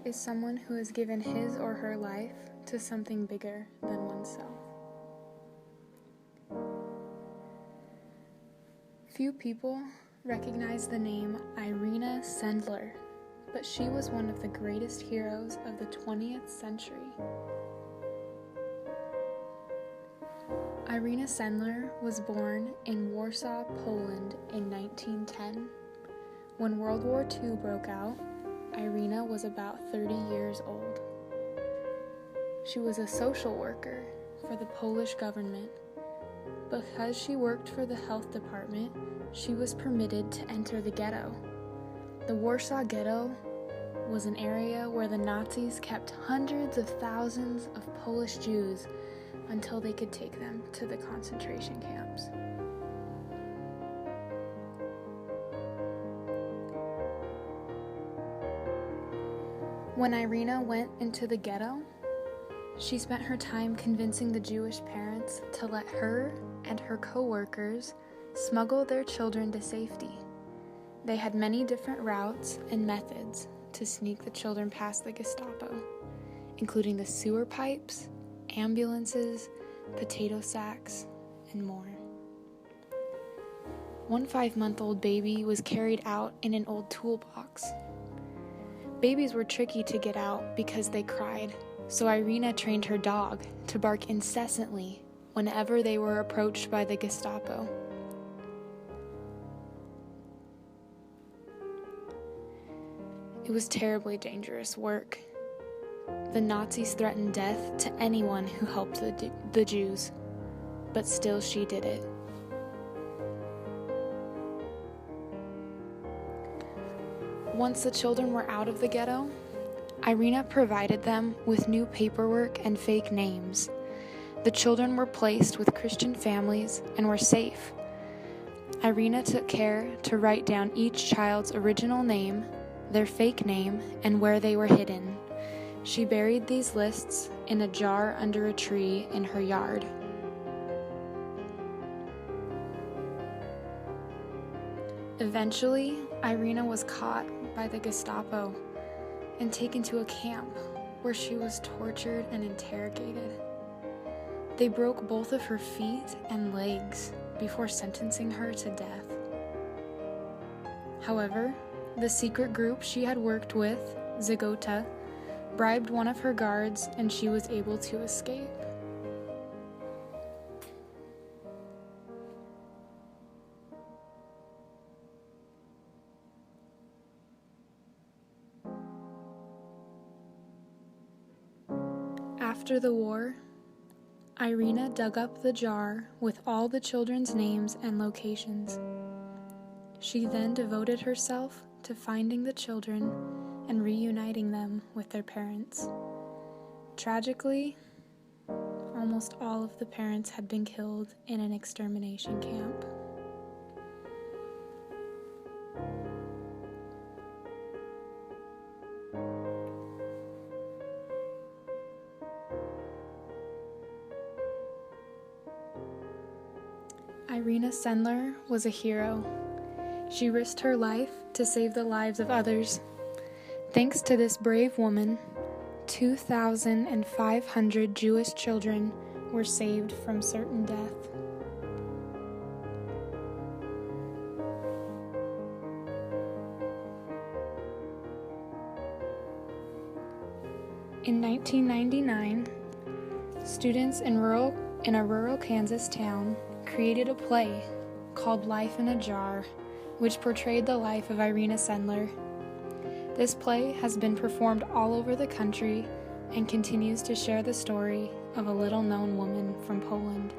is someone who has given his or her life to something bigger than oneself. Few people recognize the name Irena Sendler, but she was one of the greatest heroes of the 20th century. Irena Sendler was born in Warsaw, Poland in 1910. When World War II broke out, Irena was about 30 years old. She was a social worker for the Polish government. Because she worked for the health department, she was permitted to enter the ghetto. The Warsaw Ghetto was an area where the Nazis kept hundreds of thousands of Polish Jews until they could take them to the concentration camps. When Irena went into the ghetto, she spent her time convincing the Jewish parents to let her and her co-workers smuggle their children to safety. They had many different routes and methods to sneak the children past the Gestapo, including the sewer pipes, ambulances, potato sacks, and more. One 5-month-old baby was carried out in an old toolbox. Babies were tricky to get out because they cried, so Irena trained her dog to bark incessantly whenever they were approached by the Gestapo. It was terribly dangerous work. The Nazis threatened death to anyone who helped the Jews, but still she did it. Once the children were out of the ghetto, Irena provided them with new paperwork and fake names. The children were placed with Christian families and were safe. Irena took care to write down each child's original name, their fake name, and where they were hidden. She buried these lists in a jar under a tree in her yard. Eventually, Irena was caught by the Gestapo and taken to a camp where she was tortured and interrogated. They broke both of her feet and legs before sentencing her to death. However, the secret group she had worked with, Zagota, bribed one of her guards and she was able to escape. After the war, Irena dug up the jar with all the children's names and locations. She then devoted herself to finding the children and reuniting them with their parents. Tragically, almost all of the parents had been killed in an extermination camp. Irena Sendler was a hero. She risked her life to save the lives of others. Thanks to this brave woman, 2,500 Jewish children were saved from certain death. In 1999, students in a rural Kansas town created a play called Life in a Jar, which portrayed the life of Irena Sendler. This play has been performed all over the country and continues to share the story of a little-known woman from Poland.